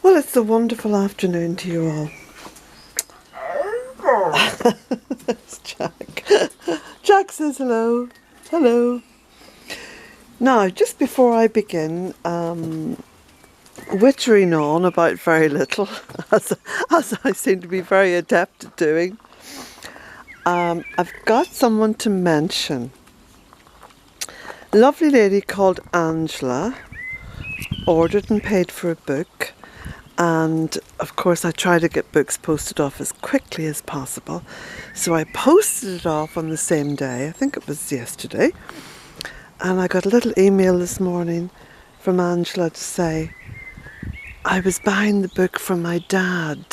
Well, it's a wonderful afternoon to you all. It's Jack. Jack says hello. Hello. Now, just before I begin, wittering on about very little, as I seem to be very adept at doing, I've got someone to mention. A lovely lady called Angela ordered and paid for a book. And of course I try to get books posted off as quickly as possible. So I posted it off on the same day, I think it was yesterday. And I got a little email this morning from Angela to say, I was buying the book from my dad,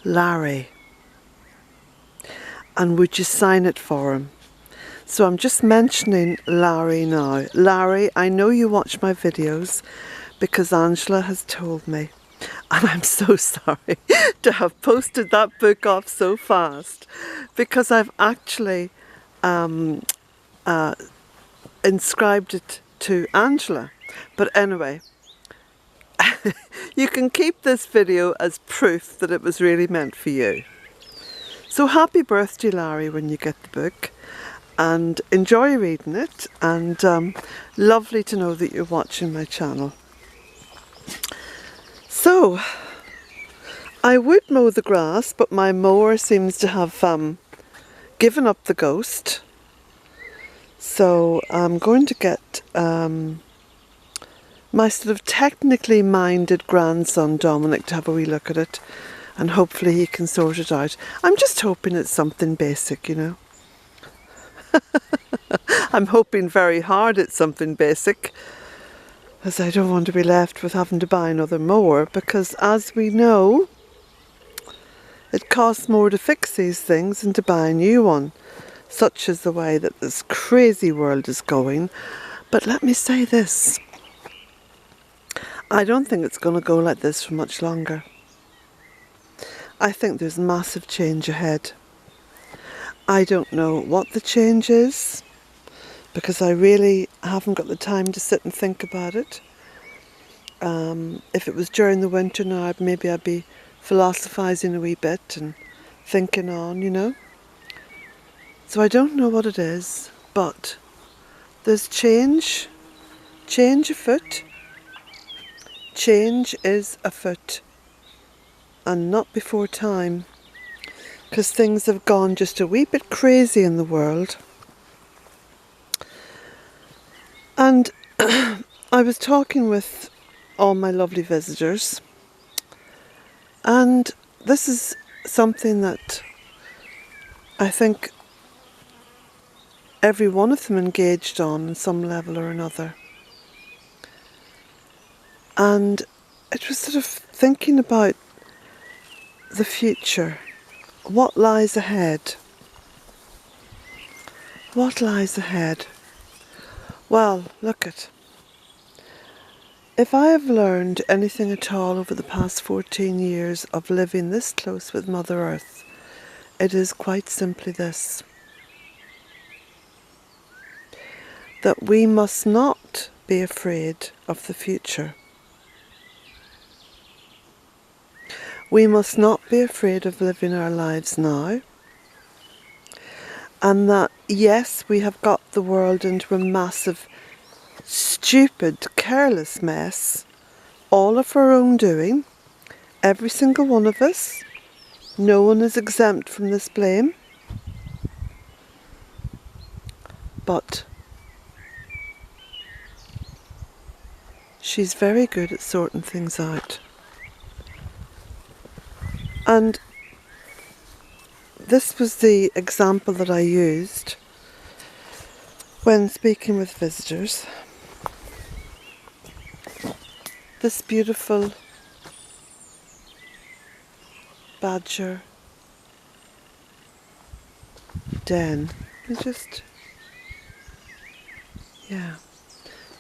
Larry. And would you sign it for him? So I'm just mentioning Larry now. Larry, I know you watch my videos because Angela has told me. And I'm so sorry to have posted that book off so fast because I've actually inscribed it to Angela. But anyway, you can keep this video as proof that it was really meant for you. So happy birthday, Larry, when you get the book, and enjoy reading it, and lovely to know that you're watching my channel. So, I would mow the grass, but my mower seems to have given up the ghost. So I'm going to get my sort of technically minded grandson Dominic to have a wee look at it, and hopefully he can sort it out. I'm just hoping it's something basic, you know. I'm hoping very hard it's something basic, as I don't want to be left with having to buy another mower, because as we know, it costs more to fix these things than to buy a new one. Such is the way that this crazy world is going. But let me say this, I don't think it's going to go like this for much longer. I think there's massive change ahead. I don't know what the change is, because I really haven't got the time to sit and think about it. If it was during the winter now, maybe I'd be philosophising a wee bit and thinking on, you know. So I don't know what it is, but there's change afoot. Change is afoot, and not before time, because things have gone just a wee bit crazy in the world. And I was talking with all my lovely visitors, and this is something that I think every one of them engaged on some level or another. And it was sort of thinking about the future. What lies ahead? What lies ahead? Well, look at. If I have learned anything at all over the past 14 years of living this close with Mother Earth, it is quite simply this. That we must not be afraid of the future. We must not be afraid of living our lives now. And that, yes, we have got the world into a massive, stupid, careless mess, all of our own doing, every single one of us. No one is exempt from this blame. But she's very good at sorting things out. And this was the example that I used when speaking with visitors. This beautiful badger den.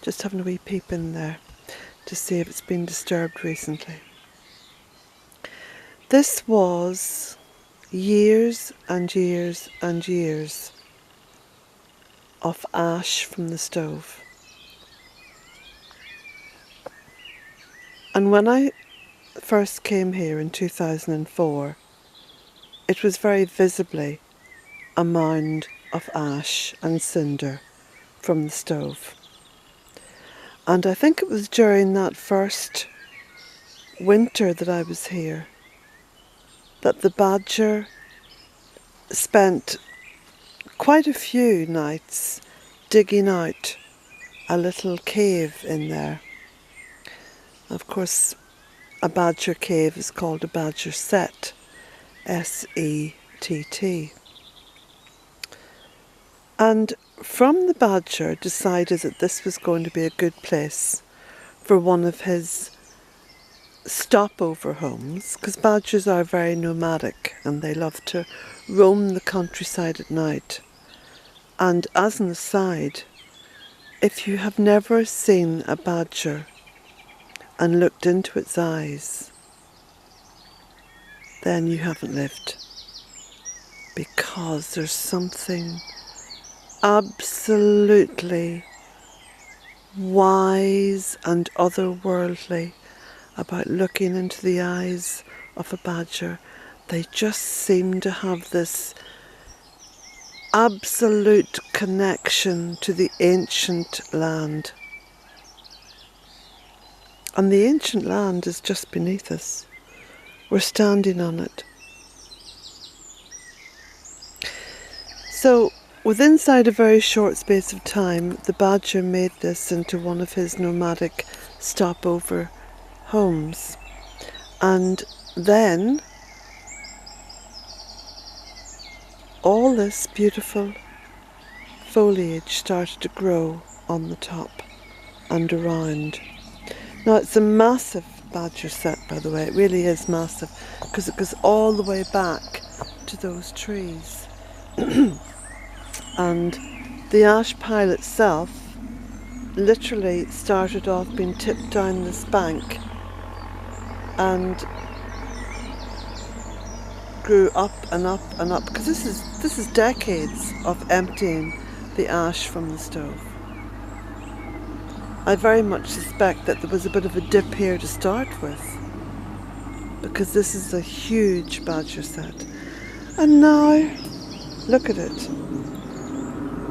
Just having a wee peep in there to see if it's been disturbed recently. This was years and years and years of ash from the stove. And when I first came here in 2004, it was very visibly a mound of ash and cinder from the stove. And I think it was during that first winter that I was here that the badger spent quite a few nights digging out a little cave in there. Of course, a badger cave is called a badger sett, S-E-T-T. And from the badger decided that this was going to be a good place for one of his stopover homes, because badgers are very nomadic and they love to roam the countryside at night. And as an aside, if you have never seen a badger and looked into its eyes, then you haven't lived, because there's something absolutely wise and otherworldly about looking into the eyes of a badger. They just seem to have this absolute connection to the ancient land. And the ancient land is just beneath us. We're standing on it. So, within inside a very short space of time, the badger made this into one of his nomadic stopover homes. And then all this beautiful foliage started to grow on the top and around. Now it's a massive badger sett, by the way. It really is massive, because it goes all the way back to those trees. And the ash pile itself literally started off being tipped down this bank and grew up and up and up, because this is decades of emptying the ash from the stove. I very much suspect that there was a bit of a dip here to start with, because this is a huge badger sett. And now, look at it.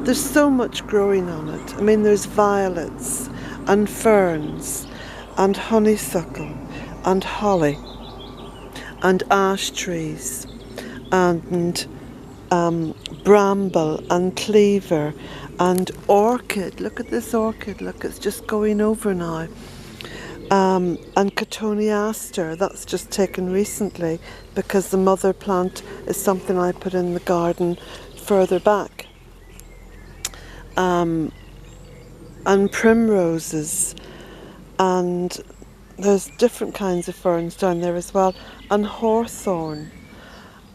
There's so much growing on it. I mean, there's violets and ferns and honeysuckle and holly and ash trees and bramble and cleaver and orchid. Look at this orchid. Look, it's just going over now. And cotoneaster, that's just taken recently, because the mother plant is something I put in the garden further back. And primroses, and there's different kinds of ferns down there as well, and hawthorn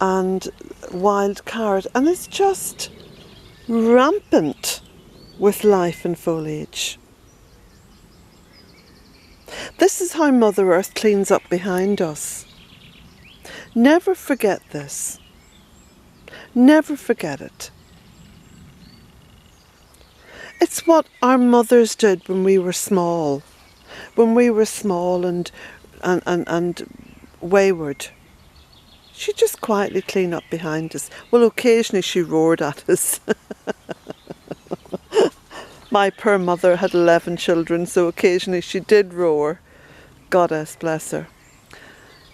and wild carrot, and it's just rampant with life and foliage. This is how Mother Earth cleans up behind us. Never forget this. Never forget it. It's what our mothers did when we were small. When we were small and wayward. She'd just quietly clean up behind us. Well, occasionally she roared at us. My poor mother had 11 children, so occasionally she did roar. Goddess bless her.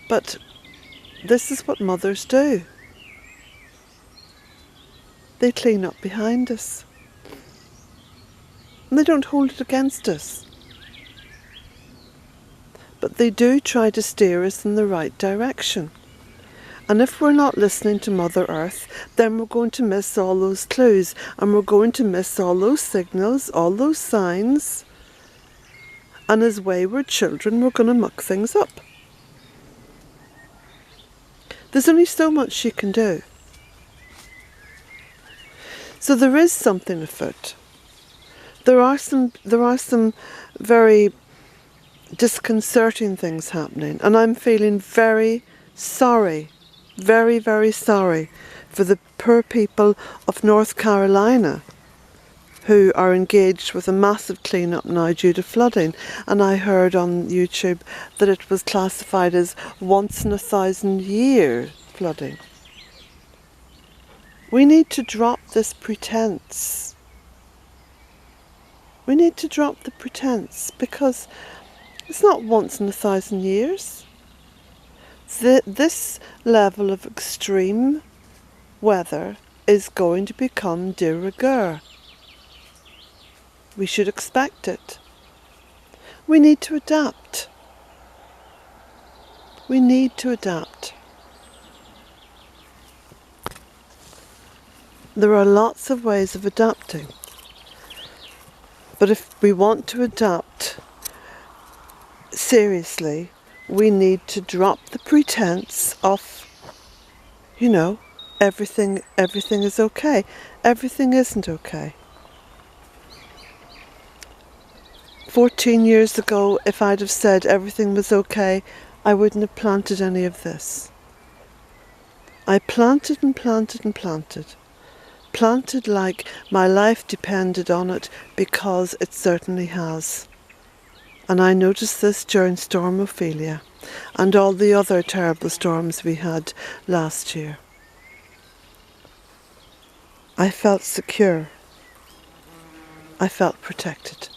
But this is what mothers do. They clean up behind us. And they don't hold it against us. But they do try to steer us in the right direction. And if we're not listening to Mother Earth, then we're going to miss all those clues, and we're going to miss all those signals, all those signs. And as wayward children, we're going to muck things up. There's only so much she can do. So there is something afoot. There are some very disconcerting things happening, and I'm feeling very sorry, very, very sorry for the poor people of North Carolina who are engaged with a massive clean-up now due to flooding. And I heard on YouTube that it was classified as once in a 1,000-year flooding. We need to drop this pretense. We need to drop the pretense, because it's not once in 1,000 years. This level of extreme weather is going to become de rigueur. We should expect it. We need to adapt. We need to adapt. There are lots of ways of adapting. But if we want to adapt seriously, we need to drop the pretense of, you know, everything is okay. Everything isn't okay. 14 years ago, if I'd have said everything was okay, I wouldn't have planted any of this. I planted and planted and planted. Planted like my life depended on it, because it certainly has. And I noticed this during Storm Ophelia and all the other terrible storms we had last year. I felt secure. I felt protected.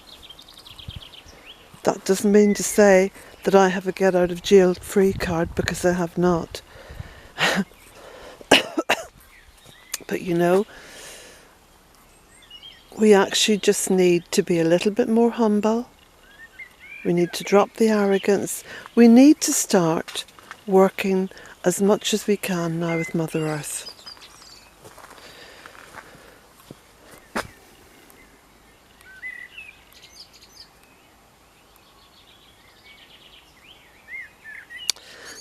That doesn't mean to say that I have a get out of jail free card, because I have not. But you know, we actually just need to be a little bit more humble. We need to drop the arrogance. We need to start working as much as we can now with Mother Earth.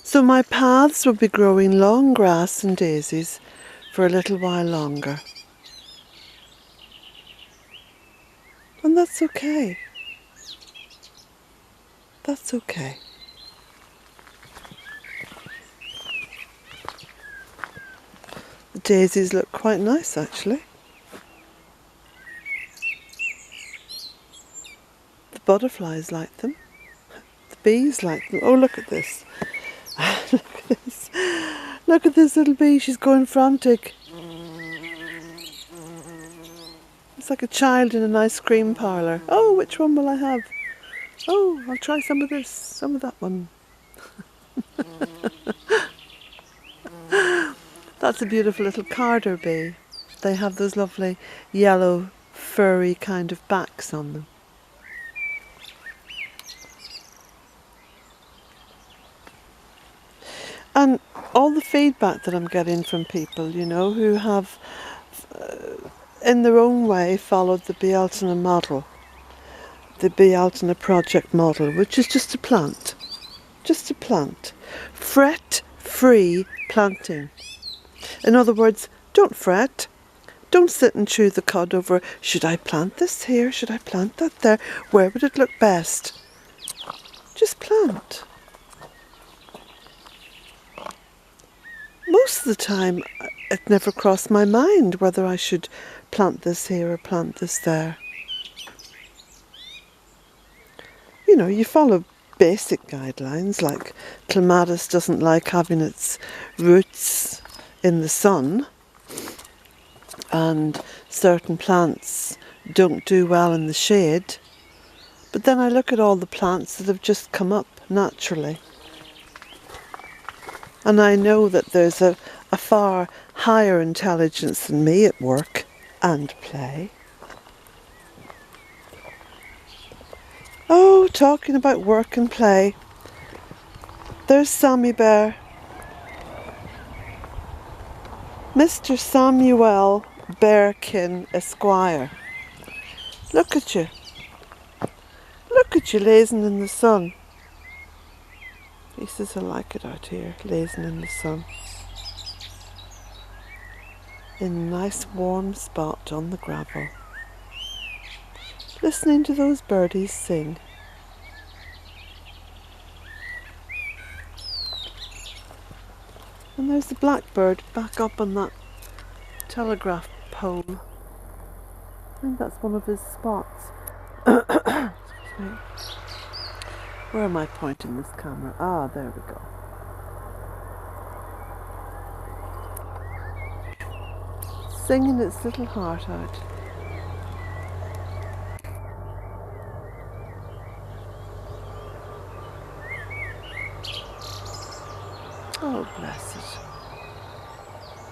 So my paths will be growing long grass and daisies for a little while longer. And that's okay. That's okay. The daisies look quite nice, actually. The butterflies like them. The bees like them. Oh, look at this. Look at this. Look at this little bee. She's going frantic. It's like a child in an ice cream parlour. Oh, which one will I have? Oh, I'll try some of this, some of that one. That's a beautiful little carder bee. They have those lovely yellow, furry kind of backs on them. And all the feedback that I'm getting from people, you know, who have, in their own way, followed the Bealtaine model, the Bealtaine project model, which is just a plant. Just a plant. Fret-free planting. In other words, don't fret. Don't sit and chew the cud over, should I plant this here? Should I plant that there? Where would it look best? Just plant. Most of the time, it never crossed my mind whether I should plant this here or plant this there. You know, you follow basic guidelines, like clematis doesn't like having its roots in the sun, and certain plants don't do well in the shade. But then I look at all the plants that have just come up naturally. And I know that there's a far higher intelligence than me at work and play. Oh, talking about work and play. There's Sammy Bear. Mr. Samuel Bearkin Esquire. Look at you. Look at you lazing in the sun. He says I like it out here, lazing in the sun. In a nice warm spot on the gravel. Listening to those birdies sing. And there's the blackbird back up on that telegraph pole. I think that's one of his spots. Excuse me. Where am I pointing this camera? Ah, there we go. Singing its little heart out. Oh, bless it.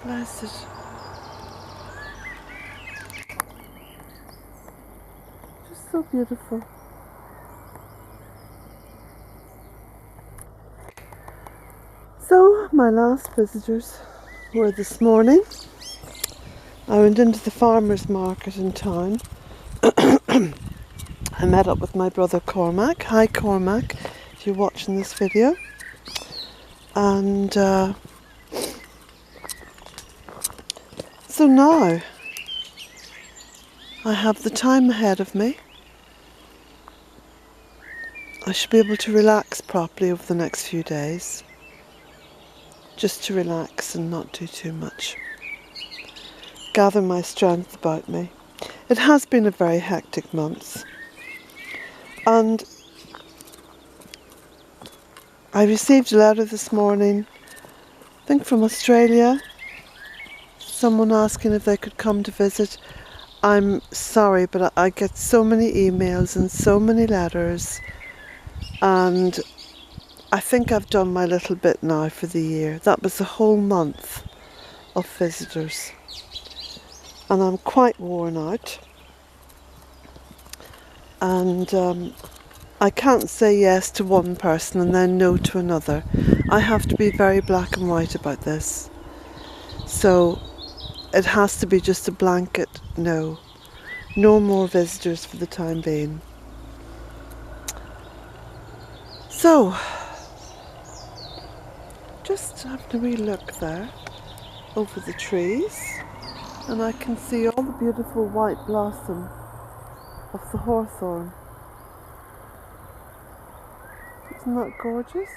Bless it. Just so beautiful. So, my last visitors were this morning. I went into the farmer's market in town. I met up with my brother Cormac. Hi Cormac, if you're watching this video. And so now I have the time ahead of me. I should be able to relax properly over the next few days. Just to relax and not do too much. Gather my strength about me. It has been a very hectic month. And I received a letter this morning, I think from Australia. Someone asking if they could come to visit. I'm sorry, but I get so many emails and so many letters. And I think I've done my little bit now for the year. That was a whole month of visitors. And I'm quite worn out. And I can't say yes to one person and then no to another. I have to be very black and white about this. So it has to be just a blanket no. No more visitors for the time being. So, just having a wee look there over the trees, and I can see all the beautiful white blossom of the hawthorn. Isn't that gorgeous?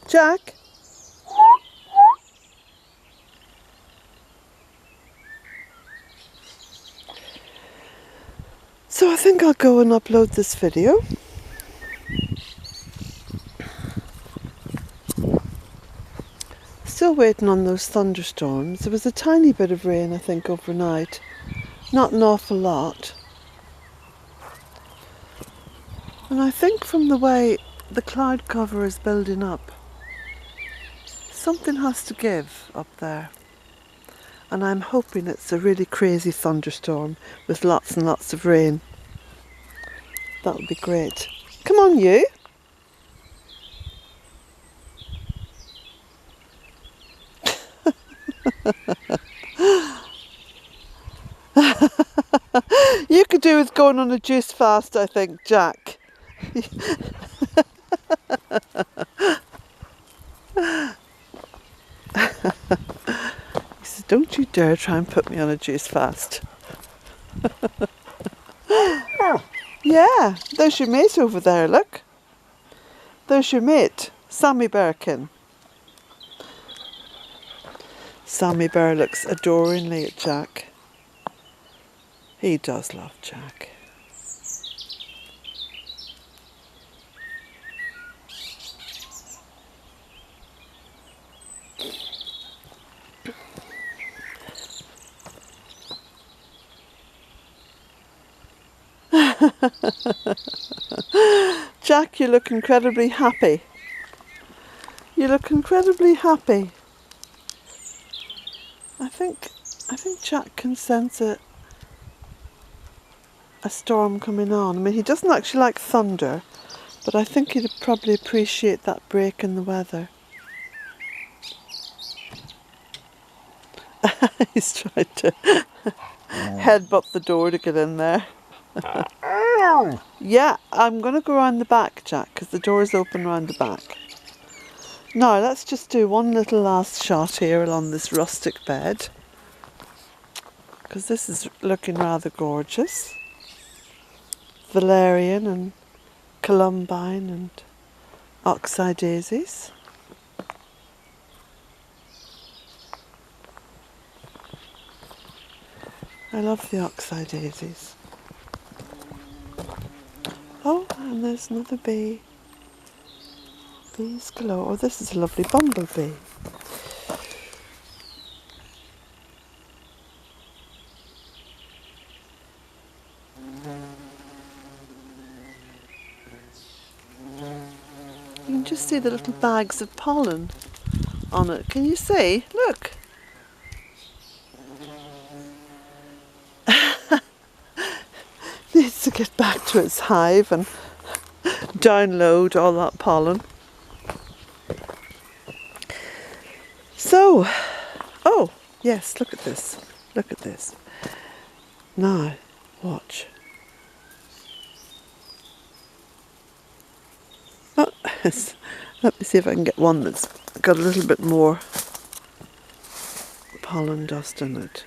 Jack? So I think I'll go and upload this video. Still waiting on those thunderstorms. There was a tiny bit of rain, I think, overnight. Not an awful lot. And I think from the way the cloud cover is building up, something has to give up there. And I'm hoping it's a really crazy thunderstorm with lots and lots of rain. That would be great. Come on, you. You could do with going on a juice fast, I think, Jack. He says, don't you dare try and put me on a juice fast. Yeah, there's your mate over there, look. There's your mate, Sammy Birkin. Sammy Bear looks adoringly at Jack. He does love Jack. Jack, you look incredibly happy. You look incredibly happy. I think Jack can sense a storm coming on. I mean, he doesn't actually like thunder, but I think he'd probably appreciate that break in the weather. He's trying to headbutt the door to get in there. Yeah, I'm going to go around the back, Jack, because the door is open round the back. Now, let's just do one little last shot here along this rustic bed, because this is looking rather gorgeous. valerian and columbine and oxeye daisies. I love the oxeye daisies. Oh, and there's another bee. Bees galore. Oh, this is a lovely bumblebee. You can just see the little bags of pollen on it. Can you see? Look. Needs to get back to its hive and download all that pollen. So, oh, yes, look at this. Look at this. Now, watch. Oh, yes. Let me see if I can get one that's got a little bit more pollen dust in it.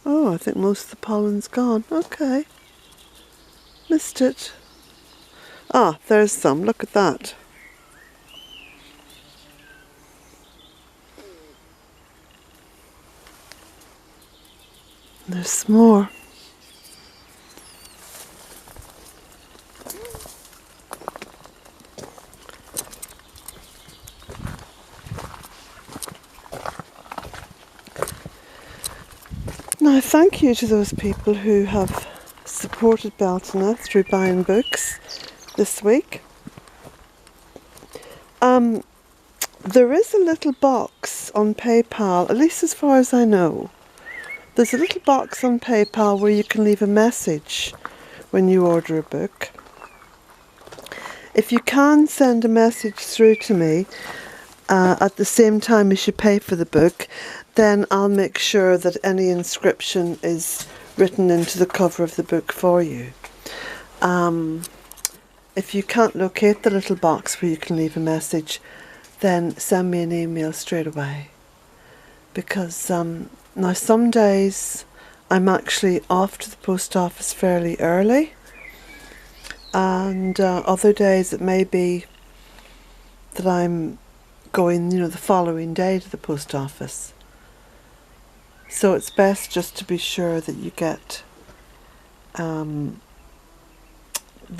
Oh, I think most of the pollen's gone. Okay. Missed it. Ah, there's some. Look at that. There's some more. Now, thank you to those people who have supported Bealtaine through buying books this week. There is a little box on PayPal, at least as far as I know. There's a little box on PayPal where you can leave a message when you order a book. If you can send a message through to me at the same time as you pay for the book, then I'll make sure that any inscription is written into the cover of the book for you. If you can't locate the little box where you can leave a message, then send me an email straight away. Because now some days I'm actually off to the post office fairly early, and other days it may be that I'm going, the following day to the post office. So it's best just to be sure that you get the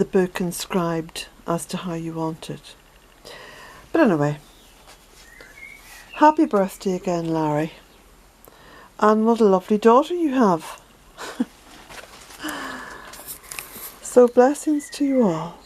book inscribed as to how you want it. But anyway, happy birthday again, Larry. And what a lovely daughter you have. So blessings to you all.